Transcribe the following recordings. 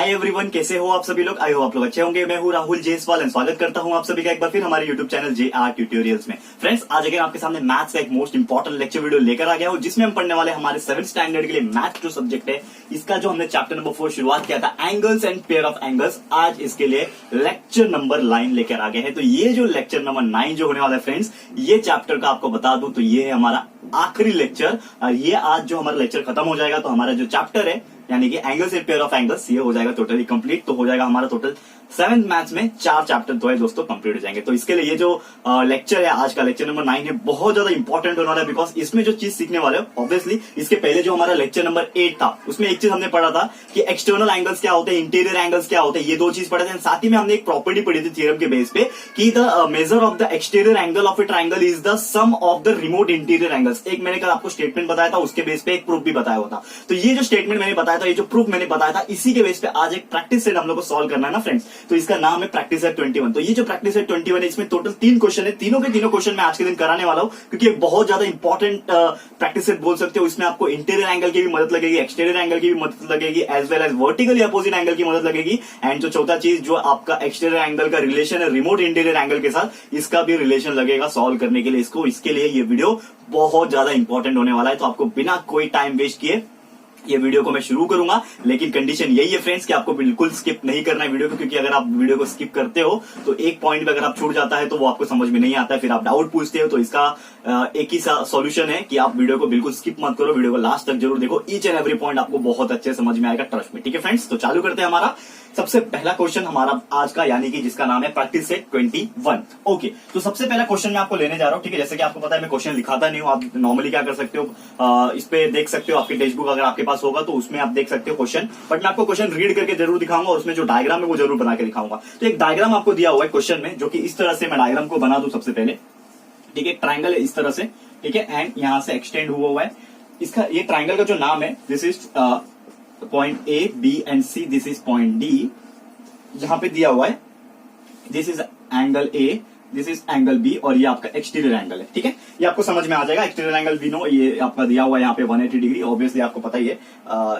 Hi everyone, कैसे हो आप सभी लोग। आई हो आप लोग अच्छे होंगे। मैं हूं राहुल जेसवाल एंड स्वागत करता हूं आप सभी का एक बार फिर हमारे यूट्यूब चैनल JR ट्यूटोरियल्स में। फ्रेंड्स, आज अगर आपके सामने मैथ्स का एक मोस्ट इंपॉर्टेंट लेक्चर वीडियो लेकर आ गया हूं, जिसमें हम पढ़ने वाले हमारे 7th स्टैंडर्ड के लिए मैथ जो सब्जेक्ट है, इसका जो हमने चैप्टर नंबर 4 शुरुआत किया था, angles and pair of angles, आज इसके लिए लेक्चर नंबर 9 लेकर आ गए हैं। तो ये जो लेक्चर नंबर 9 जो होने वाला है फ्रेंड्स, ये चैप्टर का आपको बता दूं तो ये है हमारा आखिरी लेक्चर। ये आज जो हमारा लेक्चर खत्म हो जाएगा तो हमारा जो चैप्टर है यानी कि angles and pair of angles, ये हो जाएगा टोटली कंप्लीट। तो हो जाएगा हमारा टोटल 7th मैथ्स में 4 चैप्टर जो है दोस्तों कंप्लीट हो जाएंगे। तो इसके लिए ये जो लेक्चर है, आज का लेक्चर नंबर 9 है, बहुत ज्यादा इंपॉर्टेंट होने वाला है। बिकॉज इसमें जो चीज सीखने वाले हो, ऑब्वियसली इसके पहले जो हमारा लेक्चर नंबर 8 था, उसमें एक चीज हमने पढ़ा था कि एक्सटर्नल एंगल्स क्या होते हैं, इंटीरियर एंगल्स क्या होते हैं, ये दो चीज पढ़े थे। साथ ही में हमने एक प्रॉपर्टी पढ़ी थी थ्योरम के बेस पे कि the measure of the exterior angle of a triangle is the sum of the remote interior angles. एक मैंने कल आपको स्टेटमेंट बताया था, उसके बेस पे एक प्रूफ भी बताया हुआ था। तो ये जो स्टेटमेंट मैंने बताया था, ये जो प्रूफ मैंने बताया था, इसी के बेस पे आज एक प्रैक्टिस सेट हम लोग को सॉल्व करना है ना फ्रेंड्स। तो इसका नाम है प्रैक्टिस सेट 21। तो ये जो प्रैक्टिस सेट 21 है, इसमें टोटल 3 क्वेश्चन है। तीनों के तीनों क्वेश्चन मैं आज के दिन कराने वाला हूं, क्योंकि एक बहुत ज्यादा इंपॉर्टेंट प्रैक्टिस सेट बोल सकते हो। इसमें आपको इंटीरियर एंगल की भी मदद लगेगी, एक्सटीरियर एंगल की भी मदद लगेगी, as well as vertically opposite angle की मदद लगेगी। एंड जो चौथा चीज, जो आपका एक्सटीरियर एंगल का रिलेशन है रिमोट इंटीरियर एंगल के साथ, इसका भी रिलेशन लगेगा सॉल्व करने के लिए इसको। इसके लिए ये वीडियो बहुत ज्यादा इंपॉर्टेंट होने वाला है। तो आपको बिना कोई टाइम वेस्ट किए ये वीडियो को मैं शुरू करूंगा, लेकिन कंडीशन यही है फ्रेंड्स कि आपको बिल्कुल स्किप नहीं करना है वीडियो को, क्योंकि अगर आप वीडियो को स्किप करते हो तो एक पॉइंट पे अगर आप छूट जाता है तो वो आपको समझ में नहीं आता है, फिर आप डाउट पूछते हो। तो इसका एक ही सॉल्यूशन है कि आप वीडियो को बिल्कुल स्किप मत करो, वीडियो को लास्ट तक जरूर देखो। ईच एंड एवरी पॉइंट आपको बहुत अच्छे समझ में आएगा, ट्रस्ट में। ठीक है फ्रेंड्स, तो चालू करते हैं हमारा सबसे पहला क्वेश्चन हमारा आज का, यानी कि जिसका नाम है प्रैक्टिस सेट 21। ओके, तो सबसे पहला क्वेश्चन मैं आपको लेने जा रहा हूं। ठीक है, जैसे कि आपको पता है मैं क्वेश्चन लिखाता नहीं हूं। आप नॉर्मली क्या कर सकते हो, इस पे देख सकते हो, आपके टेक्स्ट बुक अगर आपके पास होगा तो उसमें आप देख सकते हो क्वेश्चन, बट मैं आपको क्वेश्चन रीड करके जरूर दिखाऊंगा और उसमें जो डायग्राम है वो जरूर बना के दिखाऊंगा। तो एक डायग्राम आपको दिया हुआ है क्वेश्चन में, जो कि इस तरह से मैं डायग्राम को बना दूं सबसे पहले। ठीक है, ट्राइंगल है इस तरह से, ठीक है, एंड यहां से एक्सटेंड हुआ है। इसका ये ट्राइंगल का जो नाम है, this is point A, B and C, this is point D। जहां पे दिया हुआ है this is angle A, this is angle B, और ये आपका एक्सटीरियर एंगल है। ठीक है, ये आपको समझ में आ जाएगा। एक्सटीरियर एंगल भी नो, ये आपका दिया हुआ है यहाँ पे 180 डिग्री। ऑब्वियसली आपको पता ही है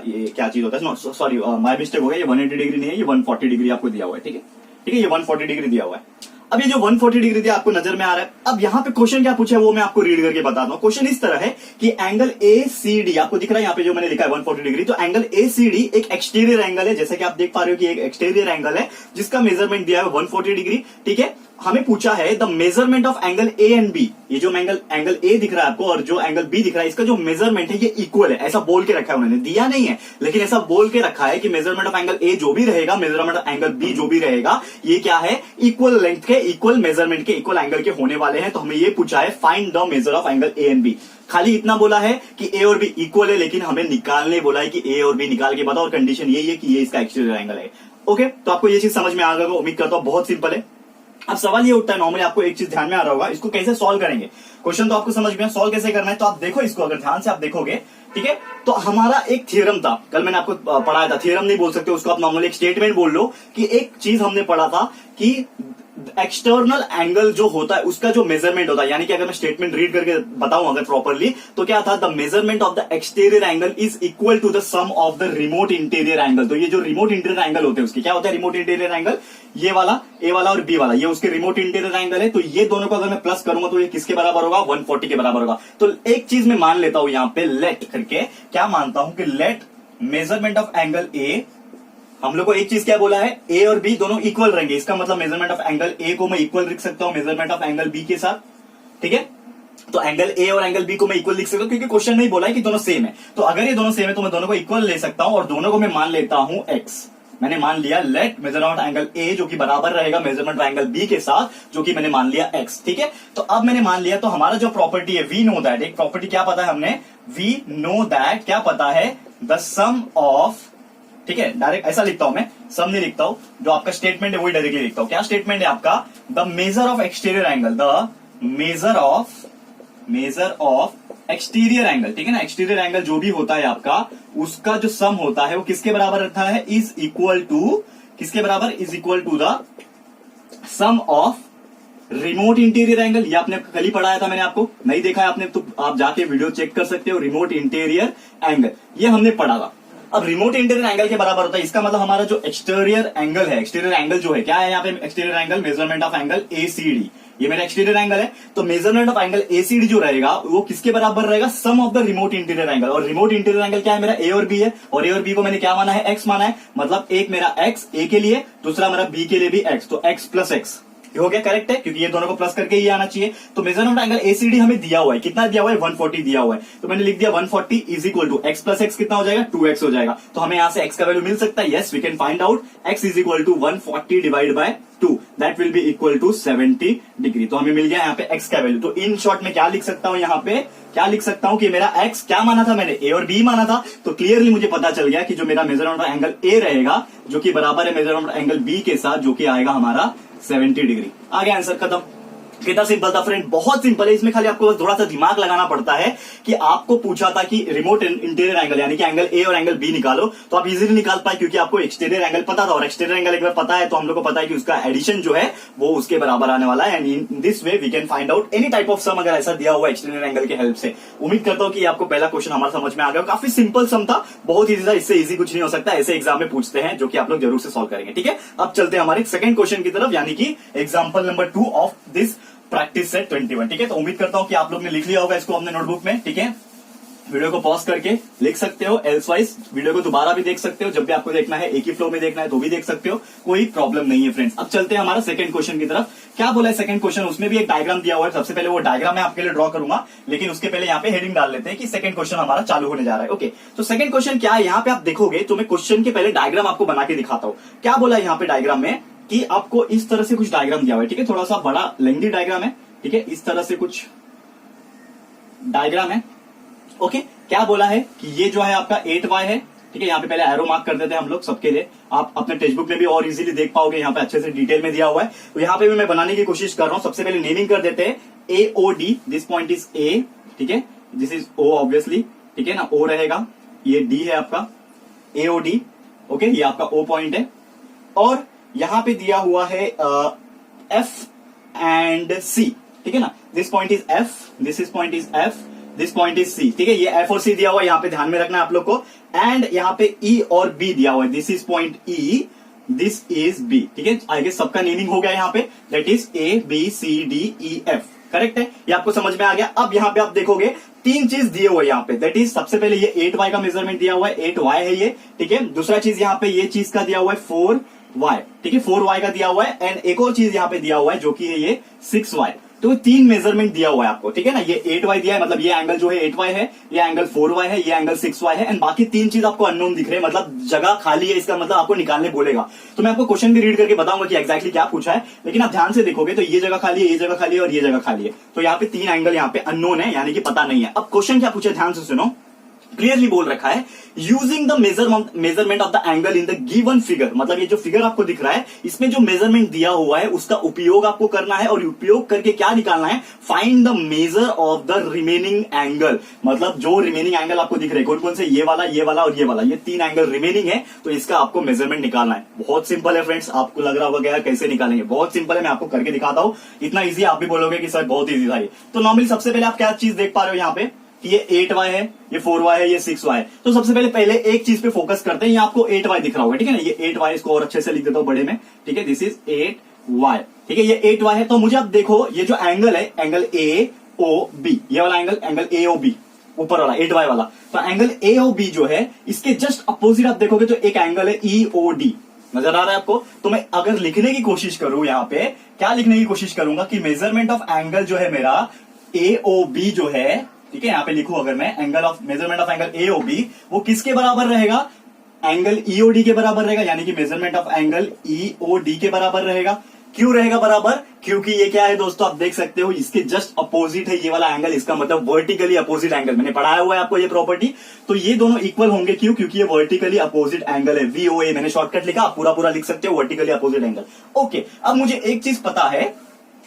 ये क्या चीज होता है। सॉरी, माय मिस्टेक हो गया, ये 180 डिग्री नहीं है, ये 140 डिग्री आपको दिया हुआ है। ठीक है, ठीक है, ये 140 डिग्री दिया हुआ है। अब ये जो 140 डिग्री दिया आपको नजर में आ रहा है। अब यहाँ पे क्वेश्चन क्या पूछा है वो मैं आपको रीड करके बताता हूँ। क्वेश्चन इस तरह है कि एंगल ACD आपको दिख रहा है यहाँ पे, जो मैंने लिखा है 140 डिग्री। तो एंगल ACD एक एक्सटीरियर एंगल है, जैसे कि आप देख पा रहे हो कि एक एक्सटीरियर एंगल है जिसका मेजरमेंट दिया है 140 डिग्री। ठीक है, हमें पूछा है the measurement of angle A and B। ये जो एंगल A दिख रहा है आपको और जो एंगल B दिख रहा है, इसका जो मेजरमेंट है ये इक्वल है। ऐसा बोल के रखा है उन्होंने, दिया नहीं है लेकिन ऐसा बोल के रखा है कि मेजरमेंट ऑफ एंगल A जो भी रहेगा, मेजरमेंट ऑफ एंगल B जो भी रहेगा, ये क्या है, इक्वल लेंथ के, इक्वल मेजरमेंट के, इक्वल एंगल के होने वाले हैं। तो हमें ये पूछा है find the measure of angle A and B। खाली इतना बोला है कि A और B इक्वल है, लेकिन हमें निकालने बोला है कि A और B निकाल के बताओ, और कंडीशन यही है कि ये इसका एक्सटीरियर एंगल है। ओके, तो आपको ये चीज समझ में आ गया, उम्मीद करता हूं बहुत सिंपल है। अब सवाल ये उठता है, नॉर्मली आपको एक चीज ध्यान में आ रहा होगा, इसको कैसे सॉल्व करेंगे। क्वेश्चन तो आपको समझ में, सॉल्व कैसे करना है तो आप देखो इसको, अगर ध्यान से आप देखोगे। ठीक है, तो हमारा एक थ्योरम था, कल मैंने आपको पढ़ाया था। थ्योरम नहीं बोल सकते उसको, आप नॉर्मली एक स्टेटमेंट बोल लो कि एक चीज हमने पढ़ा था कि एक्सटर्नल एंगल जो होता है उसका जो मेजरमेंट होता है, यानी कि अगर मैं स्टेटमेंट रीड करके बताऊं अगर प्रॉपरली, तो क्या था, the measurement of the exterior angle is equal to the sum of the remote interior angle. तो ये जो रिमोट इंटीरियर एंगल होते हैं उसके क्या होता है, रिमोट इंटीरियर एंगल, ये वाला A वाला और B वाला, ये उसके रिमोट इंटीरियर एंगल है। तो ये दोनों को अगर मैं प्लस करूंगा तो ये किसके बराबर होगा, 140 के बराबर होगा। तो एक चीज मैं मान लेता हूं यहां पे, लेट करके क्या मानता हूं कि let measurement of angle A, हम लोग को एक चीज क्या बोला है, A और B दोनों इक्वल रहेंगे। इसका मतलब मेजरमेंट ऑफ एंगल A को मैं इक्वल लिख सकता हूं मेजरमेंट ऑफ एंगल B के साथ। ठीक है, तो एंगल A और एंगल B को मैं इक्वल लिख सकता हूं, क्योंकि क्वेश्चन में ही बोला है कि दोनों सेम है। तो अगर ये दोनों सेम है तो मैं दोनों को इक्वल ले सकता हूं, और दोनों को मैं मान लेता हूं x। मैंने मान लिया लेट मेजरमेंट एंगल A जो कि बराबर रहेगा मेजरमेंट एंगल B के साथ, जो कि मैंने मान लिया x। ठीक है, तो अब मैंने मान लिया, तो हमारा जो प्रॉपर्टी है, वी नो दैट, एक प्रॉपर्टी क्या पता है हमने, वी नो दैट क्या पता है, द सम ऑफ, ठीक है, डायरेक्ट ऐसा लिखता हूं मैं, सम नहीं लिखता हूं, जो आपका स्टेटमेंट है वही डायरेक्टली लिखता हूं। क्या स्टेटमेंट है आपका, the measure of exterior angle, the measure of exterior angle. ठीक है ना, एक्सटीरियर एंगल जो भी होता है आपका, उसका जो सम होता है वो किसके बराबर रहता है, इज इक्वल टू, किसके बराबर, is equal to the sum of remote interior angle. ये आपने कल ही पढ़ाया था, मैंने आपको नहीं देखा है आपने तो आप जाके वीडियो चेक कर सकते हो। रिमोट इंटीरियर एंगल ये हमने पढ़ा था। अब रिमोट इंटीरियर एंगल के बराबर होता है, इसका मतलब हमारा जो एक्सटीरियर एंगल है, एक्सटीरियर एंगल जो है क्या है यहाँ पे, exterior angle measurement of angle ACD, ये मेरा एक्सटीरियर एंगल है। तो मेजरमेंट ऑफ एंगल एसीडी जो रहेगा वो किसके बराबर रहेगा, sum of the remote interior angle. और रिमोट इंटीरियर एंगल क्या है मेरा, ए और बी है, और ए और बी को मैंने क्या माना है, एक्स माना है, मतलब एक मेरा एक्स ए के लिए, दूसरा मेरा बी के लिए भी एक्स, तो एक्स प्लस एक्स हो गया, करेक्ट है, क्योंकि ये दोनों को प्लस करके ही आना चाहिए। तो मेजरमेंट एंगल एसीडी हमें दिया हुआ है, कितना दिया हुआ है, 140 दिया हुआ है, तो मैंने लिख दिया 140 is equal to X plus X कितना हो जाएगा, 2x हो जाएगा। तो हमें यहां से x का वैल्यू मिल सकता है, yes we can find out x is equal to 140 divide by 2, that will be equal to 70 degree. तो हमें मिल गया यहाँ पे x का वैल्यू। तो इन शॉर्ट में क्या लिख सकता हूं, यहाँ पे क्या लिख सकता हूं कि मेरा x क्या माना था मैंने, a और b माना था, तो क्लियरली मुझे पता चल गया कि जो मेरा मेजरमेंट ऑफ एंगल a रहेगा जो कि बराबर है मेजरमेंट ऑफ एंगल b के साथ, जो कि आएगा हमारा 70 डिग्री। आ गया आंसर, खत्म। कितना सिंपल था फ्रेंड, बहुत सिंपल है। इसमें खाली आपको बस थोड़ा सा दिमाग लगाना पड़ता है कि आपको पूछा था कि रिमोट इंटीरियर एंगल यानी कि एंगल ए और एंगल बी निकालो, तो आप इजीली निकाल पाए क्योंकि आपको एक्सटीरियर एंगल पता था, और एक्सटीरियर एंगल एक बार पता है तो हम लोग को पता है कि उसका एडिशन जो है वो उसके बराबर आने वाला है। And in this way we can find out any type of sum अगर ऐसा दिया हुआ एक्सटीरियर एंगल की हेल्प से। उम्मीद करता हूं कि आपको पहला क्वेश्चन हमारा समझ में आ गया, काफी सिंपल सम था, बहुत ईजी था, इससे ईजी कुछ नहीं हो सकता, ऐसे एग्जाम में पूछते हैं जो कि आप लोग जरूर से सॉल्व करेंगे। ठीक है, अब चलते हैं हमारे सेकंड क्वेश्चन की तरफ, यानी कि example number 2 of this practice set 21। ठीक है, तो उम्मीद करता हूं कि आप लोग ने लिख लिया होगा इसको अपने नोटबुक में। ठीक है, वीडियो को पॉज करके लिख सकते हो, एल्सवाइज वीडियो को दोबारा भी देख सकते हो, जब भी आपको देखना है एक ही फ्लो में देखना है तो भी देख सकते हो, कोई प्रॉब्लम नहीं है फ्रेंड्स। अब चलते हैं हमारा सेकंड क्वेश्चन की तरफ। क्या बोला है सेकंड क्वेश्चन, उसमें भी एक डायग्राम दिया हुआ है, सबसे पहले वो डायग्राम मैं आपके लिए ड्रॉ करूंगा, लेकिन उसके पहले यहाँ पे हेडिंग डाल लेते हैं कि सेकंड क्वेश्चन हमारा चालू होने जा रहा है। ओके, तो सेकंड क्वेश्चन क्या है, यहाँ पे आप देखोगे तो मैं क्वेश्चन के पहले डायग्राम आपको बना के दिखाता हूँ। क्या बोला है यहाँ पे डायग्राम में कि आपको इस तरह से कुछ डायग्राम दिया हुआ है। ठीक है, थोड़ा सा बड़ा लेंथी डायग्राम है। ठीक है, इस तरह से कुछ डायग्राम है। ओके, क्या बोला है कि ये जो है आपका 8y है। ठीक है, यहाँ पे पहले एरो मार्क कर देते हैं हम लोग सबके लिए, आप अपने टेक्स्ट बुक में भी और इजीली देख पाओगे, यहाँ पे अच्छे से डिटेल में दिया हुआ है। तो यहाँ पे भी मैं बनाने की कोशिश कर रहा हूँ। सबसे पहले नेमिंग कर देते हैं, AOD, this point is A, ठीक है, दिस इज O ऑब्वियसली, ठीक है ना, O रहेगा, ये D है आपका AOD, ओके, ये आपका O पॉइंट है, और यहाँ पे दिया हुआ है F एंड C, ठीक है ना, this point is F, this is point is F, this point is C, ठीक है, ये F और C दिया हुआ है, यहाँ पे ध्यान में रखना है आप लोग को। एंड यहाँ पे E और B दिया हुआ है, this is point E, this is B, ठीक है, आई गेस सबका नेमिंग हो गया यहाँ पे, that is A B C D E F, correct है, ये आपको समझ में आ गया। अब यहाँ पे आप देखोगे तीन चीज दिए हुए यहाँ पे, दैट इज सबसे पहले ये 8y का मेजरमेंट दिया हुआ है, 8y है ये, ठीक है, दूसरा चीज यहाँ पे ये चीज का दिया हुआ है 4y, ठीक है, 4y का दिया हुआ है, एंड एक और चीज यहाँ पे दिया हुआ है जो कि है ये 6y। तो तीन मेजरमेंट दिया हुआ है आपको, ठीक है ना, ये 8y दिया है, मतलब ये एंगल जो है 8y है, ये एंगल 4y है, ये एंगल 6y है, एंड बाकी तीन चीज आपको अननोन दिख रहे हैं, मतलब जगह खाली है, इसका मतलब आपको निकालने बोलेगा। तो मैं आपको क्वेश्चन भी रीड करके बताऊंगा कि एक्जैक्टली क्या पूछा है, लेकिन आप ध्यान से देखोगे तो ये जगह खाली है, ये जगह खाली है, और ये जगह खाली है, तो यहाँ पे तीन एंगल यहाँ पे अननोन है, यानी कि पता नहीं है। अब क्वेश्चन क्या पूछा है, ध्यान से सुनो, क्लियरली बोल रखा है, using the measurement of the angle in the given figure, मतलब ये जो फिगर आपको दिख रहा है इसमें जो मेजरमेंट दिया हुआ है उसका उपयोग आपको करना है, और उपयोग करके क्या निकालना है, find the measure of the remaining angle, मतलब जो रिमेनिंग एंगल आपको दिख रहे हैं कौन कौन से, ये वाला और ये वाला, ये तीन एंगल रिमेनिंग है, तो इसका आपको मेजरमेंट निकालना है। बहुत सिंपल है फ्रेंड्स, आपको लग रहा होगा कैसे निकालेंगे, बहुत सिंपल है, मैं आपको करके दिखाता हूं, इतना ईजी आप भी बोलोगे कि सर बहुत ईजी था ये। तो नॉर्मली सबसे पहले आप क्या चीज देख पा रहे हो यहाँ पे, ये 8y है, ये 4y है, ये 6y है। तो सबसे पहले एक चीज पे फोकस करते हैं, ये आपको 8y दिख रहा होगा, ठीक है ना, ये 8y, इसको और अच्छे से लिख देता हूं बड़े में, ठीक है, दिस इज 8y, ठीक है, ये 8y है। तो मुझे अब देखो ये जो एंगल है, एंगल AOB, ये वाला एंगल AOB, ऊपर वाला 8y वाला, तो एंगल AOB जो है इसके जस्ट अपोजिट आप देखोगे तो एक एंगल है EOD, नजर आ रहा है आपको। तो मैं अगर लिखने की कोशिश करूं, यहाँ पे क्या लिखने की कोशिश करूंगा कि मेजरमेंट ऑफ एंगल जो है मेरा AOB जो है, ठीक है, यहाँ पे लिखूं अगर मैं angle of measurement of angle AOB, वो किसके बराबर रहेगा, एंगल EOD के बराबर रहेगा, यानी कि मेजरमेंट ऑफ एंगल EOD के बराबर रहेगा। क्यों रहेगा बराबर, क्योंकि ये क्या है दोस्तों, आप देख सकते हो इसके जस्ट अपोजिट है ये वाला एंगल, इसका मतलब वर्टिकली अपोजिट एंगल, मैंने पढ़ाया हुआ है आपको ये प्रॉपर्टी, तो ये दोनों इक्वल होंगे। क्यों, क्योंकि ये वर्टिकली अपोजिट एंगल है, VOA, मैंने शॉर्टकट लिखा, आप पूरा लिख सकते हो, वर्टिकली अपोजिट एंगल। ओके, अब मुझे एक चीज पता है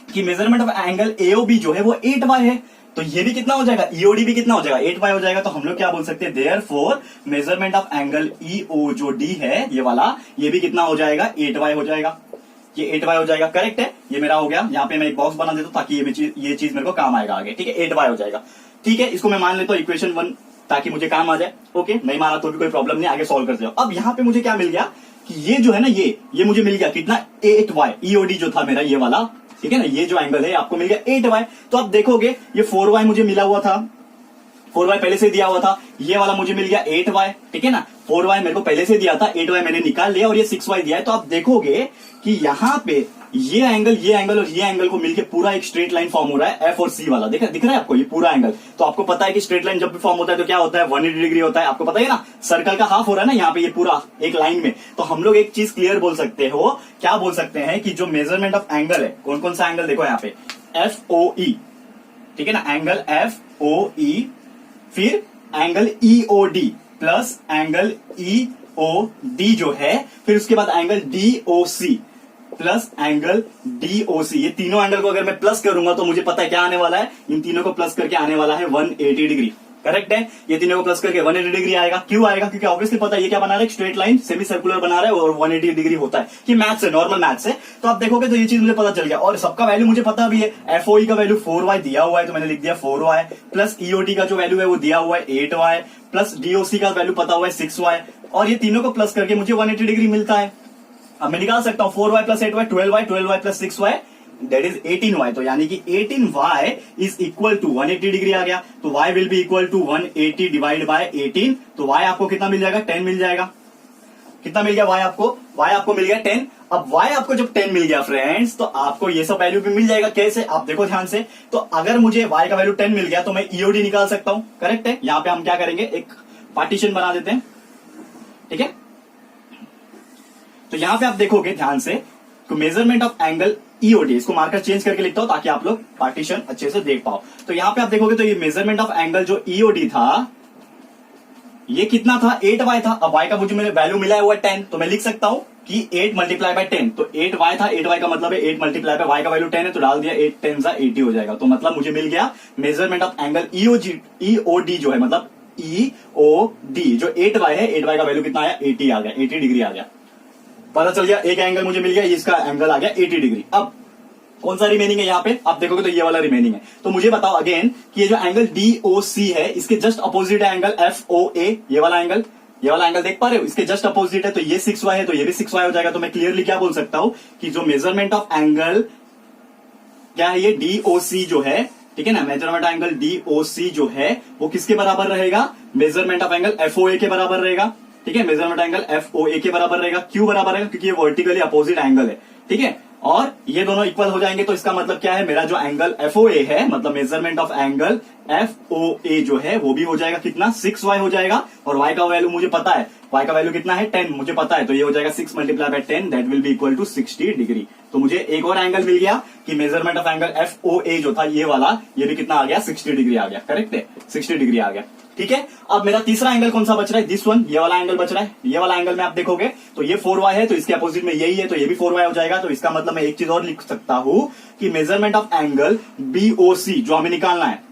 कि मेजरमेंट ऑफ एंगल AOB जो है वो 8y है, तो ये भी कितना हो जाएगा, EOD भी कितना हो जाएगा, 8y हो जाएगा। तो हम लोग क्या बोल सकते हैं, therefore measurement of angle EO जो D है ये वाला, ये भी कितना हो जाएगा, 8y हो जाएगा, ये 8y हो जाएगा, करेक्ट है, ये मेरा हो गया। यहाँ पे मैं एक बॉक्स बना देता हूं ताकि ये चीज मेरे को काम आएगा आगे, ठीक है, 8y हो जाएगा, ठीक है, इसको मैं मान लेता हूं इक्वेशन 1 ताकि मुझे काम आ जाए। ओके, नहीं माना तो भी कोई प्रॉब्लम नहीं, आगे सॉल्व करते जाओ। अब यहाँ पे मुझे क्या मिल गया कि ये जो है ना, ये मुझे मिल गया कितना 8y, ईओडी जो था मेरा ये वाला, ठीक है ना, ये जो एंगल है आपको मिल गया 8y। तो आप देखोगे ये 4y मुझे मिला हुआ था, 4y पहले से दिया हुआ था, ये वाला मुझे मिल गया 8y, ठीक है ना, 4y मेरे को पहले से दिया था, 8y मैंने निकाल लिया और ये 6y दिया है। तो आप देखोगे कि यहाँ पे ये एंगल और ये एंगल को मिलके पूरा एक स्ट्रेट लाइन फॉर्म हो रहा है, एफ और सी वाला, दिख रहा है आपको ये पूरा एंगल। तो आपको पता है कि स्ट्रेट लाइन जब भी फॉर्म होता है तो क्या होता है, 180 डिग्री होता है, आपको पता है ना, सर्कल का हाफ हो रहा है ना यहाँ पे, ये पूरा एक लाइन में। तो हम लोग एक चीज क्लियर बोल सकते हो, क्या बोल सकते हैं कि जो मेजरमेंट ऑफ एंगल है, कौन कौन सा एंगल देखो यहाँ पे, एफ ओ ई, ठीक है ना, एंगल एफ ओ ई, फिर angle EOD plus angle EOD जो है, फिर उसके बाद angle DOC plus angle DOC. ये तीनों एंगल को अगर मैं प्लस करूंगा तो मुझे पता है क्या आने वाला है, इन तीनों को प्लस करके आने वाला है 180 डिग्री। करेक्ट है, ये तीनों को प्लस करके 180 डिग्री आएगा। क्यों आएगा, क्योंकि ऑब्वियसली पता है ये क्या बना रहा है, स्ट्रेट लाइन सेमी सर्कुलर बना रहा है और 180 डिग्री होता है। कि मैथ्स है, नॉर्मल मैथ्स है। तो आप देखोगे तो ये चीज मुझे पता चल गया, और सबका वैल्यू मुझे पता भी है। एफओई का वैल्यू 4y दिया हुआ है तो मैंने लिख दिया 4y, प्लस ईओडी का जो वैल्यू है वो दिया हुआ है 8y, प्लस डीओसी का वैल्यू पता हुआ है 6y, और ये तीनों को प्लस करके मुझे 180 डिग्री मिलता है। अब मैं निकाल सकता हूं 4y plus 8y 12y, 12y plus 6y that is 18y। तो यानी कि 18y is equal to 180 degree आ गया। तो y will be equal to 180 divide by 18। तो y आपको कितना मिल जाएगा, 10 मिल जाएगा। कितना मिल गया y आपको मिल गया 10। अब y आपको जब 10 मिल गया फ्रेंड्स, तो आपको ये सब वैल्यू भी मिल जाएगा। कैसे, आप देखो ध्यान से। तो अगर मुझे y का वैल्यू 10 मिल गया तो मैं ईओडी निकाल सकता हूं। करेक्ट है, यहां पे हम क्या करेंगे, एक पार्टीशन बना देते हैं, ठीक है। तो यहां पे आप देखोगे ध्यान से, तो मेजरमेंट ऑफ एंगल ईओडी, इसको मार्कर चेंज करके लिखता हूं ताकि आप लोग पार्टीशन अच्छे से देख पाओ। तो यहां पे आप देखोगे तो ये मेजरमेंट ऑफ एंगल जो ईओडी था, ये कितना था, 8y था। अब y का मुझे मेरे वैल्यू मिला है वो 10, तो मैं लिख सकता हूं कि 8 मल्टीप्लाई बाय 10। तो 8y था, 8y का मतलब है 8 मल्टीप्लाई बाय y का वैल्यू 10 है, तो डाल दिया 8 10 सा 80 हो जाएगा। तो मतलब मुझे मिल गया मेजरमेंट ऑफ एंगल ईओडी जो है, मतलब ईओडी जो 8y है, 8y का वैल्यू कितना आया, 80 आ गया, 80 डिग्री आ गया। पता चल गया, एक एंगल मुझे मिल गया, इसका एंगल आ गया 80 डिग्री। अब कौन सा रिमेनिंग है यहाँ पे, आप देखोगे तो ये वाला रिमेनिंग है। तो मुझे बताओ अगेन कि ये जो एंगल डीओसी है, इसके जस्ट अपोजिट है एंगल एफओए, ये वाला एंगल देख पा रहे हो, इसके जस्ट अपोजिट है। तो ये 6y है तो ये भी 6y हो जाएगा। तो मैं क्लियरली क्या बोल सकता हूं कि जो मेजरमेंट ऑफ एंगल क्या है, ये डीओसी जो है, ठीक है ना, मेजरमेंट ऑफ एंगल डीओसी जो है वो किसके बराबर रहेगा, मेजरमेंट ऑफ एंगल एफओए के बराबर रहेगा। ठीक है, मेजरमेंट एंगल एफओए के बराबर रहेगा। क्यों बराबर रहेगा, क्योंकि ये वर्टिकली अपोजिट एंगल है, ठीक है, और ये दोनों इक्वल हो जाएंगे। तो इसका मतलब क्या है, मेरा जो एंगल एफओए है, मतलब मेजरमेंट ऑफ एंगल एफओए जो है वो भी हो जाएगा कितना, 6y हो जाएगा। और y का वैल्यू मुझे पता है, y का वैल्यू कितना है, 10 मुझे पता है। तो ये हो जाएगा 6 multiply by 10 that will be equal to 60 degree. तो मुझे एक और एंगल मिल गया कि मेजरमेंट ऑफ एंगल एफओए जो था ये वाला, ये भी कितना आ गया, 60 डिग्री आ गया। करेक्ट है, 60 डिग्री आ गया। ठीक है, अब मेरा तीसरा एंगल कौन सा बच रहा है, दिस वन, ये वाला एंगल बच रहा है। ये वाला एंगल में आप देखोगे तो ये 4y है, तो इसके अपोजिट में यही है, तो ये भी 4y हो जाएगा। तो इसका मतलब मैं एक चीज और लिख सकता हूं कि मेजरमेंट ऑफ एंगल बीओसी जो हमें निकालना है,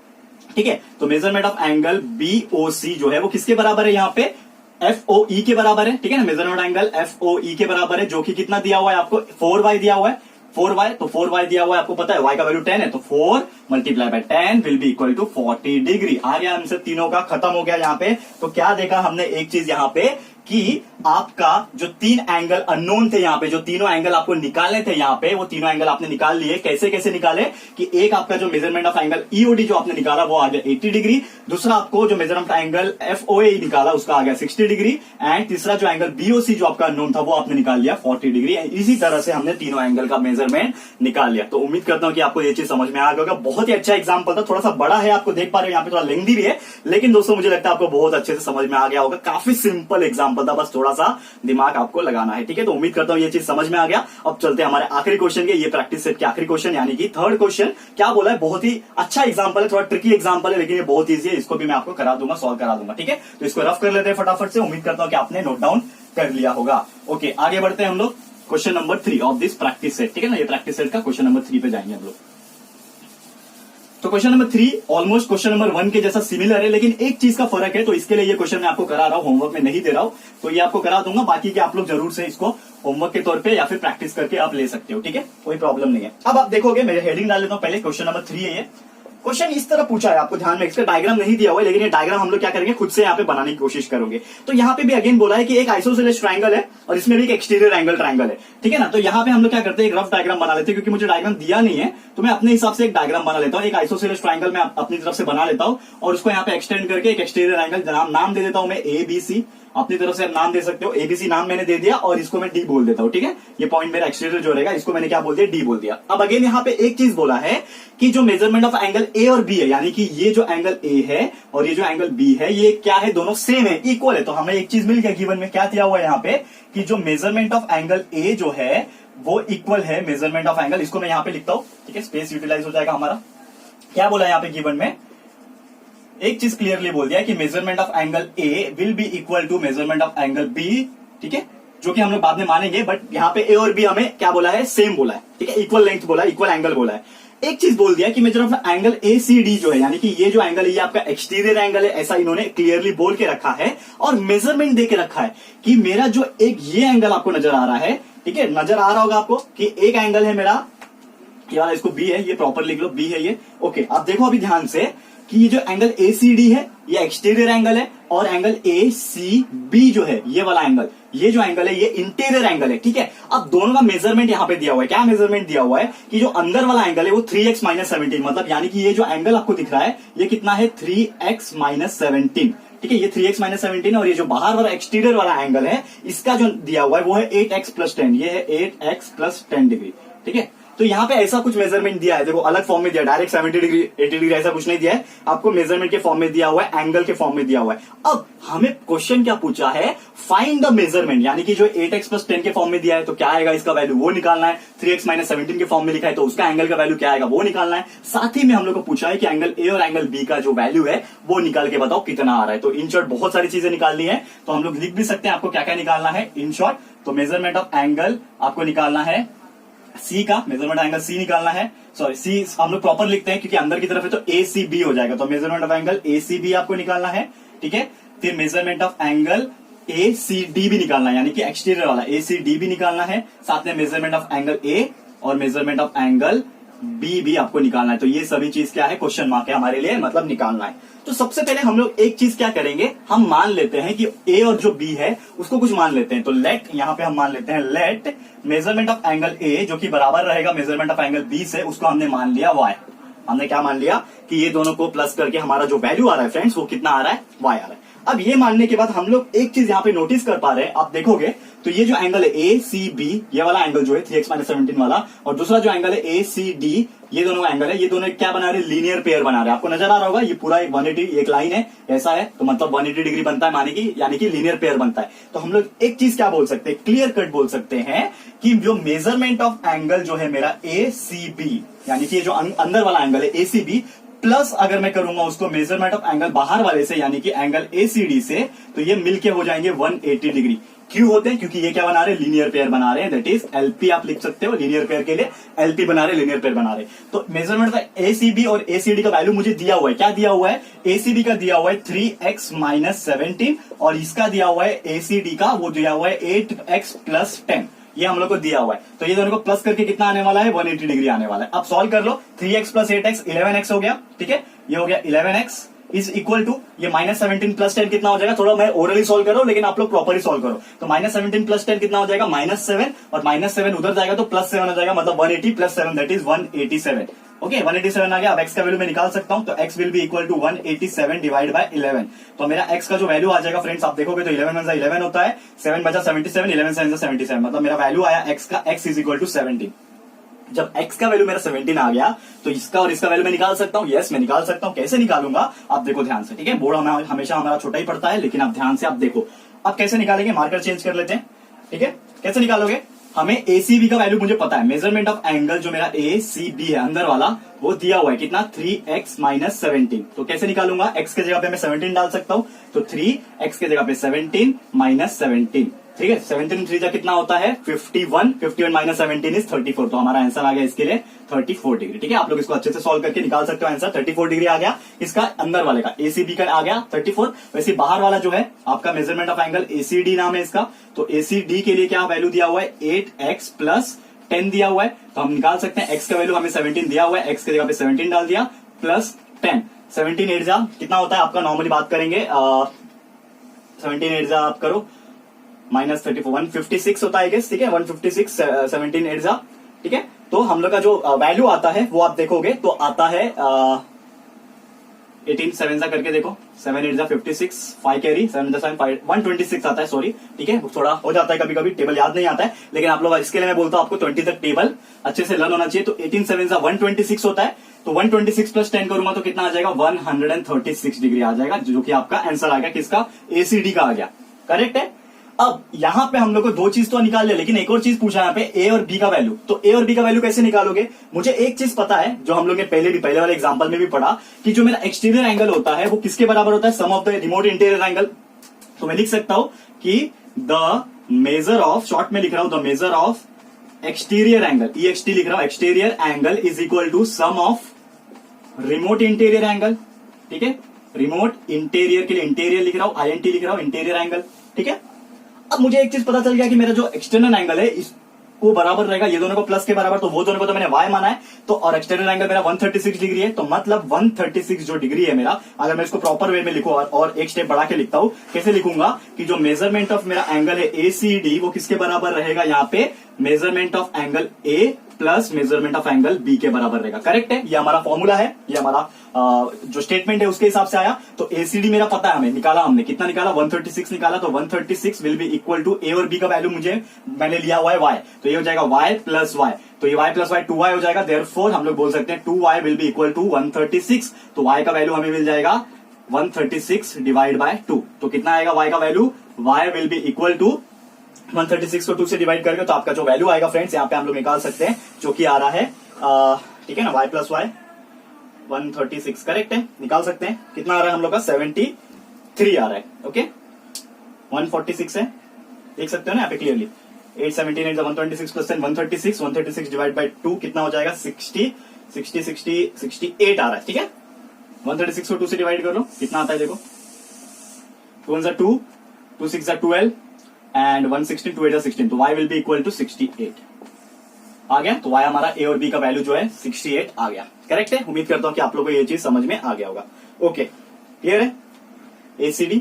ठीक है, तो मेजरमेंट ऑफ एंगल बीओसी जो है वो किसके बराबर है, यहाँ पे एफओई के बराबर है। ठीक है ना, मेजरमेंट एंगल एफओई के बराबर है, जो कि कितना दिया हुआ है आपको, 4y दिया हुआ है, 4y, तो 4y दिया हुआ है, आपको पता है y का वैल्यू 10 है, तो 4 multiply by 10 will be equal to 40 degree. आ गया हमसे तीनों का, खत्म हो गया यहाँ पे। तो क्या देखा हमने, एक चीज यहाँ पे कि आपका जो 3 एंगल अननोन थे यहाँ पे, जो तीनों एंगल आपको निकालने थे यहाँ पे, वो तीनों एंगल आपने निकाल लिए। कैसे कैसे निकाले कि एक आपका जो मेजरमेंट ऑफ एंगल ईओडी जो आपने निकाला वो आ गया 80 डिग्री, दूसरा आपको जो मेजरमेंट ऑफ एंगल एफओए निकाला उसका आ गया 60 डिग्री, एंड तीसरा जो एंगल बीओसी जो आपका अननोन था वो आपने निकाल लिया 40 डिग्री। इसी तरह से हमने तीनों एंगल का मेजरमेंट निकाल लिया। तो उम्मीद करता हूं कि आपको ये चीज समझ में आ गया होगा। बहुत ही अच्छा एग्जाम्पल था, थोड़ा सा बड़ा है, आपको देख पा रहे हो यहाँ पे थोड़ा लेंथी भी है, लेकिन दोस्तों मुझे लगता है आपको बहुत अच्छे से समझ में आ गया होगा। काफी सिंपल एग्जाम्पल था, बस थोड़ा सा दिमाग आपको लगाना है। ठीक है, तो उम्मीद करता हूं ये चीज समझ में आ गया। अब चलते हैं हमारे आखिरी क्वेश्चन के, ये प्रैक्टिस सेट के आखिरी क्वेश्चन यानी कि थर्ड क्वेश्चन। क्या बोला है, बहुत ही अच्छा एग्जांपल है, थोड़ा ट्रिकी एग्जांपल है, लेकिन ये बहुत ईजी है, इसको भी मैं आपको करा दूंगा, सॉल्व करा दूंगा। ठीक है, तो इसको रफ कर लेते हैं फटाफट से। उम्मीद करता हूं कि आपने नोट डाउन कर लिया होगा। ओके, आगे बढ़ते हैं हम लोग question number 3 of this practice set. ठीक है ना, ये प्रैक्टिस सेट का क्वेश्चन नंबर 3 पे जाएंगे हम लोग। तो question number 3 almost question number 1 के जैसा सिमिलर है, लेकिन एक चीज का फर्क है। तो इसके लिए ये क्वेश्चन मैं आपको करा रहा हूं, होमवर्क में नहीं दे रहा हूं, तो ये आपको करा दूंगा। बाकी के आप लोग जरूर से इसको होमवर्क के तौर पे या फिर प्रैक्टिस करके आप ले सकते हो। ठीक है, कोई प्रॉब्लम नहीं है। अब आप देखोगे, मेरे हेडिंग डाल लेता हूं पहले, क्वेश्चन नंबर 3 है ये। क्वेश्चन इस तरह पूछा है, आपको ध्यान में, इसका डायग्राम नहीं दिया हुआ है, लेकिन ये डायग्राम हम लोग क्या करेंगे, खुद से यहाँ पे बनाने की कोशिश करेंगे। तो यहाँ पे भी अगेन बोला है कि एक आइसोसेलेस ट्रायंगल है और इसमें भी एक एक्सटीरियर एंगल ट्रायंगल है, ठीक है ना। तो यहाँ पे हम लोग क्या करते हैं, एक रफ डायग्राम बना लेते हैं, क्योंकि मुझे डायग्राम दिया नहीं है तो मैं अपने हिसाब से एक डायग्राम बना लेता हूँ। एक आइसोसेलेस ट्रायंगल मैं अपनी तरफ से बना लेता हूँ और उसको यहाँ पे एक्सटेंड करके एक एक्सटीरियर एंगल नाम दे देता हूँ मैं ABC। अपनी तरफ से नाम दे सकते हो, ABC नाम मैंने दे दिया और इसको मैं D बोल देता हूँ, ठीक है। ये पॉइंट मेरा एक्सटीरियर जो रहेगा इसको मैंने क्या बोल दिया, D बोल दिया। अब अगेन यहाँ पे एक चीज बोला है कि जो मेजरमेंट ऑफ एंगल A और B है, यानी कि ये जो एंगल A है और ये जो एंगल B है, ये क्या है, दोनों सेम है, इक्वल है। तो हमें एक चीज मिल गया, गिवन में क्या दिया हुआ है यहाँ पे कि जो मेजरमेंट ऑफ एंगल A जो है वो इक्वल है मेजरमेंट ऑफ एंगल, इसको मैं यहाँ पे लिखता हूं, ठीक है, स्पेस यूटिलाइज हो जाएगा हमारा। क्या बोला है यहाँ पे गिवन में, एक चीज क्लियरली बोल दिया कि measurement of angle A will be equal to measurement of angle B, ठीक है, जो कि हम लोग बाद में मानेंगे, बट यहाँ पे A और B हमें क्या बोला है, सेम बोला है, ठीक है, इक्वल लेंथ बोला है, इक्वल एंगल बोला है। एक चीज बोल दिया कि मेजर ऑफ एंगल ACD जो है, यानी कि ये जो एंगल है ये आपका एक्सटीरियर एंगल है, ऐसा इन्होंने क्लियरली बोल के रखा है और मेजरमेंट दे के रखा है कि मेरा जो एक ये एंगल आपको नजर आ रहा है, ठीक है, नजर आ रहा होगा आपको कि एक एंगल है मेरा ये वाला, इसको B है, ये प्रॉपर लिख लो, B है ये, ओके। अब देखो अभी ध्यान से कि ये जो एंगल ACD है ये एक्सटीरियर एंगल है और एंगल ACB जो है ये वाला एंगल, ये जो एंगल है ये इंटीरियर एंगल है, ठीक है। अब दोनों का मेजरमेंट यहाँ पे दिया हुआ है, क्या मेजरमेंट दिया हुआ है कि जो अंदर वाला एंगल है वो 3x - 17, मतलब यानी कि ये जो एंगल आपको दिख रहा है ये कितना है, 3x - 17, ठीक है, ये 3x - 17 और ये जो बाहर वाला एक्सटीरियर वाला एंगल है इसका जो दिया हुआ है वो है 8x + 10, ये है 8x + 10 डिग्री, ठीक है। तो यहाँ पे ऐसा कुछ मेजरमेंट दिया है, देखो अलग फॉर्म में दिया, डायरेक्ट 70 डिग्री 80 डिग्री ऐसा कुछ नहीं दिया है, आपको मेजरमेंट के फॉर्म में दिया हुआ है, एंगल के फॉर्म में दिया हुआ है। अब हमें क्वेश्चन क्या पूछा है, फाइंड द मेजरमेंट, यानी कि जो 8x + 10 के फॉर्म में दिया है तो क्या आएगा इसका वैल्यू, वो निकालना है। 3x - 17 के फॉर्म में लिखा है तो उसका एंगल का वैल्यू क्या आएगा, वो निकालना है। साथ ही में हम लोग को पूछा है कि एंगल A और एंगल B का जो वैल्यू है वो निकाल के बताओ कितना आ रहा है। तो इन शॉर्ट बहुत सारी चीजें निकालनी है, तो हम लोग लिख भी सकते हैं आपको क्या क्या निकालना है इन शॉर्ट। तो मेजरमेंट ऑफ एंगल आपको निकालना है C का, मेजरमेंट एंगल C निकालना है, सॉरी C हम लोग प्रॉपर लिखते हैं क्योंकि अंदर की तरफ है तो ACB हो जाएगा, तो मेजरमेंट ऑफ एंगल ACB आपको निकालना है, ठीक है। फिर मेजरमेंट ऑफ एंगल ACD भी निकालना है, यानी कि एक्सटीरियर वाला ACD भी निकालना है, साथ में मेजरमेंट ऑफ एंगल A और मेजरमेंट ऑफ एंगल B भी आपको निकालना है। तो ये सभी चीज क्या है, क्वेश्चन मार्क है हमारे लिए, मतलब निकालना है। तो सबसे पहले हम लोग एक चीज क्या करेंगे, हम मान लेते हैं कि A और जो B है उसको कुछ मान लेते हैं। तो लेट, यहाँ पे हम मान लेते हैं let measurement of angle A जो कि बराबर रहेगा मेजरमेंट ऑफ एंगल B से, उसको हमने मान लिया y। हमने क्या मान लिया कि ये दोनों को प्लस करके हमारा जो वैल्यू आ रहा है फ्रेंड्स वो कितना आ रहा है, y आ रहा है। अब ये मानने के बाद हम लोग एक चीज यहाँ पे नोटिस कर पा रहे हैं, आप देखोगे तो ये जो एंगल है ACB, ये वाला एंगल जो है 3x - 17 वाला, और दूसरा जो एंगल है ACD, ये दोनों एंगल है, ये दोनों क्या बना रहे हैं, लीनियर पेयर बना रहे हैं। आपको नजर आ रहा होगा ये पूरा 180 एक लाइन है, ऐसा है, तो मतलब 180 डिग्री बनता है, माने की यानी कि लीनियर पेयर बनता है। तो हम लोग एक चीज क्या बोल सकते हैं, क्लियर कट बोल सकते हैं कि जो मेजरमेंट ऑफ एंगल जो है मेरा ACB, यानी कि ये जो अंदर वाला एंगल है ACB प्लस अगर मैं करूंगा उसको मेजरमेंट ऑफ एंगल बाहर वाले से, यानी कि एंगल ACD से, तो ये मिलके हो जाएंगे 180 डिग्री। क्यों होते हैं, क्योंकि ये क्या बना रहे हैं, लीनियर पेयर बना रहे हैं, दैट इज LP आप लिख सकते हो, लीनियर पेयर के लिए LP बना रहे, लीनियर पेयर बना रहे। तो मेजरमेंट ऑफ ACB और ACD का वैल्यू मुझे दिया हुआ है, क्या दिया हुआ है, ACB का दिया हुआ है 3x - 17 और इसका दिया हुआ है ACD का, वो दिया हुआ है 8x + 10, ये हम लोग को दिया हुआ है। तो ये दोनों को प्लस करके कितना आने वाला है, 180 डिग्री आने वाला है। अब सॉल्व कर लो, 3x + 8x 11x हो गया, ठीक है, ये हो गया 11x इज इक्वल टू ये -17 + 10 कितना हो जाएगा, थोड़ा मैं ओरली सॉल्व करो लेकिन आप लोग प्रॉपरली सॉल्व करो। तो -17 + 10 कितना हो जाएगा, -7, और -7 उधर जाएगा तो +7 हो जाएगा, मतलब 180 + 7 दैट इज 187। ओके 187 आ गया। अब x का वैल्यू मैं निकाल सकता हूं, तो x will be equal to 187 divide by 11। तो मेरा x का जो वैल्यू आ जाएगा फ्रेंड्स, आप देखोगे तो 11 × 11 होता है, 7 बचा 77, 11 × 7 77, मतलब मेरा वैल्यू आया x का, x इज इक्वल टू 17। जब x का वैल्यू मेरा 17 आ गया तो इसका और इसका वैल्यू मैं निकाल सकता हूं, यस मैं निकाल सकता हूं। कैसे निकालूंगा आप देखो ध्यान से, ठीक है, बोर्ड हमेशा हमारा छोटा ही पड़ता है, लेकिन आप ध्यान से आप देखो अब कैसे निकालेंगे, मार्कर चेंज कर लेते हैं, ठीक है। कैसे निकालोगे, हमें ACB का वैल्यू मुझे पता है, मेजरमेंट ऑफ एंगल जो मेरा ACB है अंदर वाला वो दिया हुआ है कितना, 3x - 17। तो कैसे निकालूंगा, x के जगह पे मैं 17 डाल सकता हूं, तो 3x के जगह पे 17 - 17, ठीक है। 17 3 कितना होता है 51, 51 - 17 इज 34। तो हमारा आंसर आ गया इसके लिए 34 डिग्री, ठीक है। आप लोग इसको अच्छे से सॉल्व करके निकाल सकते हो आंसर, 34 डिग्री आ गया इसका अंदर वाले का, ACB का आ गया 34। वैसे बाहर वाला जो है आपका मेजरमेंट ऑफ एंगल ACD नाम है इसका, तो ACD के लिए क्या वैल्यू दिया हुआ है, 8x + 10 दिया हुआ है। तो हम निकाल सकते हैं x का वैल्यू हमें 17 दिया हुआ है, x के जगह पे 17 डाल दिया, प्लस 10। 17 8 जा कितना होता है आपका, नॉर्मली बात करेंगे 17 8 जा आप करो माइनस 34 156 होता है गेस, ठीक है 156 17 8 जा, ठीक है। तो हम लोग का जो वैल्यू आता है वो आप देखोगे तो आता है 18 7 जा करके देखो, 7 8 जा 56, 5 कैरी 7 जा 7 5 126 आता है, सॉरी, ठीक है। थोड़ा हो जाता है कभी कभी, टेबल याद नहीं आता है, लेकिन आप लोग इसके लिए मैं बोलता हूं आपको 20 तक टेबल अच्छे से लर्न होना चाहिए। तो 18 7 जा 126 होता है, तो 126 प्लस 10 करूंगा तो कितना आ जाएगा 136 डिग्री आ जाएगा, जो कि आपका आंसर आ गया किसका, एसीडी का आ गया, करेक्ट है। अब यहां पे हम लोग को दो चीज तो निकाल लिया, लेकिन एक और चीज पूछा यहाँ पे ए और बी का वैल्यू। तो ए और बी का वैल्यू कैसे निकालोगे, मुझे एक चीज पता है जो हम लोग ने पहले वाले एग्जांपल में भी पढ़ा कि जो मेरा एक्सटीरियर एंगल होता है वो किसके बराबर होता है, sum of the remote interior angle. तो मैं लिख सकता हूं कि द मेजर ऑफ, शॉर्ट में लिख रहा हूं the measure of exterior angle, EXT लिख रहा हूं, exterior angle is equal to sum of remote interior angle, ठीक है। रिमोट इंटीरियर के लिए इंटीरियर लिख रहा हूं, INT लिख रहा हूं, इंटीरियर एंगल, ठीक है। अब मुझे एक चीज पता चल गया कि मेरा जो एक्सटर्नल एंगल है इसको बराबर रहेगा, ये दोनों को प्लस के बराबर, तो वो दोनों को तो मैंने y माना है, तो और एक्सटर्नल एंगल मेरा 136 डिग्री है, तो मतलब 136 जो डिग्री है मेरा, अगर मैं इसको प्रॉपर वे में लिखूं और एक स्टेप बढ़ा के लिखता हूं, कैसे लिखूंगा कि जो मेजरमेंट ऑफ मेरा एंगल है ACD वो किसके बराबर रहेगा, यहाँ पे measurement of angle A plus measurement of angle B के बराबर रहेगा, करेक्ट है। ये हमारा फॉर्मूला है, ये हमारा जो स्टेटमेंट है उसके हिसाब से आया। तो ACD मेरा पता है, हमें निकाला, हमने कितना निकाला 136 निकाला, तो 136 will be equal to A और B का वैल्यू मैंने लिया हुआ है y, तो ये हो जाएगा y प्लस y, तो ये y प्लस y 2y हो जाएगा, देयरफॉर हम लोग बोल सकते हैं 2y will be equal to 136। तो y का वैल्यू हमें मिल जाएगा 136 डिवाइड बाय 2, तो कितना आएगा y का value, y will be equal to 136 को 2 से डिवाइड करके, तो आपका जो वैल्यू आएगा फ्रेंड्स यहाँ पे हम लोग निकाल सकते हैं, जो कि आ रहा है ठीक है ना, y प्लस y 136, करेक्ट है, निकाल सकते हैं। कितना आ रहा है हम लोग का 73 आ रहा है, ओके 146 है, देख सकते हो ना यहाँ पे क्लियरली, 817 126 प्लस 10 136 डिवाइड बाय 2 कितना हो जाएगा 68 आ रहा है, ठीक है। 136 को 2 से डिवाइड कर लो, कितना आता है देखो, 2 1 2 2 6 12 एंड 116 2 8 16, तो y will be equal to 68 आ गया। तो y हमारा a और b का वैल्यू जो है 68 आ गया, करेक्ट है। उम्मीद करता हूं कि आप लोगों को ये चीज समझ में आ गया होगा, ओके क्लियर है। ACD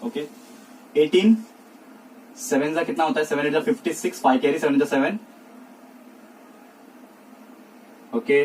ओके 18 7 जा कितना होता है, 7 8 जा 56, 5 कैरी 7 जा 7, ओके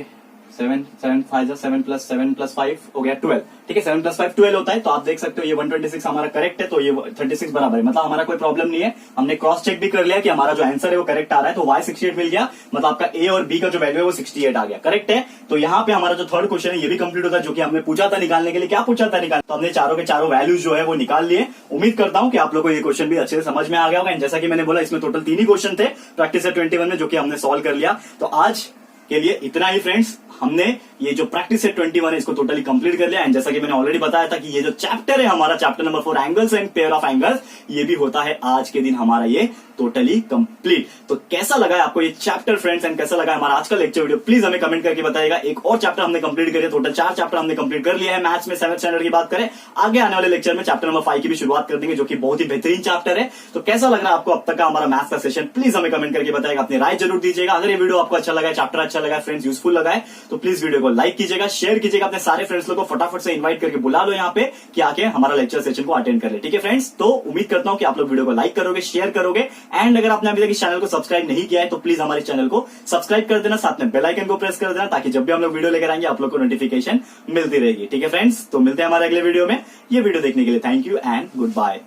7 7 5 जा 7 प्लस 5 हो गया 12, ठीक है। 7 प्लस 5 12 होता है, तो आप देख सकते हो ये 126 हमारा करेक्ट है, तो ये 36 बराबर है, मतलब हमारा कोई प्रॉब्लम नहीं है। हमने क्रॉस चेक भी कर लिया कि हमारा जो आंसर है वो करेक्ट आ रहा है, तो y 68 मिल गया, मतलब आपका a और b का जो वैल्यू है वो 68 आ गया, करेक्ट है। तो यहाँ पे हमारा जो थर्ड क्वेश्चन है ये भी कंप्लीट होता है, जो कि हमने पूछा था निकालने के लिए, क्या पूछा था निकाल, तो हमने चारों के चारों वैल्यूज जो है वो निकाल लिए। उम्मीद करता हूं कि आप लोग को ये क्वेश्चन भी अच्छे से समझ में आ गया होगा। जैसा कि मैंने बोला इसमें टोटल 3 ही क्वेश्चन थे प्रैक्टिस सेट 21 में, जो कि हमने सॉल्व कर लिया। तो आज के लिए इतना ही फ्रेंड्स, हमने ये जो प्रैक्टिस सेट 21 है इसको टोटली कंप्लीट कर लिया। एंड जैसा कि मैंने ऑलरेडी बताया था कि ये जो चैप्टर है हमारा, chapter number 4 angles and pair of angles, ये भी होता है आज के दिन हमारा ये टोटली कंप्लीट। तो कैसा लगा है आपको ये चैप्टर फ्रेंड्स, एंड कैसा लगा हमारा आज का लेक्चर वीडियो, प्लीज हमें कमेंट करके बताइएगा। एक और चैप्टर हमने कंप्लीट कर लिया, टोटल 4 चैप्टर हमने कंप्लीट कर लिया है मैथ्स में 7th स्टैंडर्ड की बात करें। आगे आने वाले लेक्चर में चैप्टर नंबर 5 की भी शुरुआत कर देंगे, जो कि बहुत ही बेहतरीन चैप्टर है। तो कैसा लग रहा है आपको अब तक का हमारा मैथ्स का सेशन, प्लीज हमें कमेंट करके बताइएगा, अपनी राय जरूर दीजिएगा। अगर ये वीडियो आपको अच्छा लगा है, चैप्टर अच्छा लगा है फ्रेंड्स, यूजफुल लगा है, तो प्लीज वीडियो को लाइक कीजिएगा, शेयर कीजिएगा, अपने सारे फ्रेंड्स लोगों को फटाफट से इनवाइट करके बुला लो यहाँ पे कि आके हमारा लेक्चर सेशन को अटेंड कर ले, ठीक है फ्रेंड्स। तो उम्मीद करता हूं कि आप लोग वीडियो को लाइक करोगे, शेयर करोगे, एंड अगर आपने अभी तक इस चैनल को सब्सक्राइब नहीं किया है तो प्लीज हमारे चैनल को सब्सक्राइब कर देना, साथ में बेल आइकन को प्रेस कर देना, ताकि जब भी हम लोग वीडियो लेकर आएंगे आप लोग को नोटिफिकेशन मिलती रहेगी, ठीक है फ्रेंड्स। तो मिलते हैं हमारे अगले वीडियो में। ये वीडियो देखने के लिए thank you and good bye.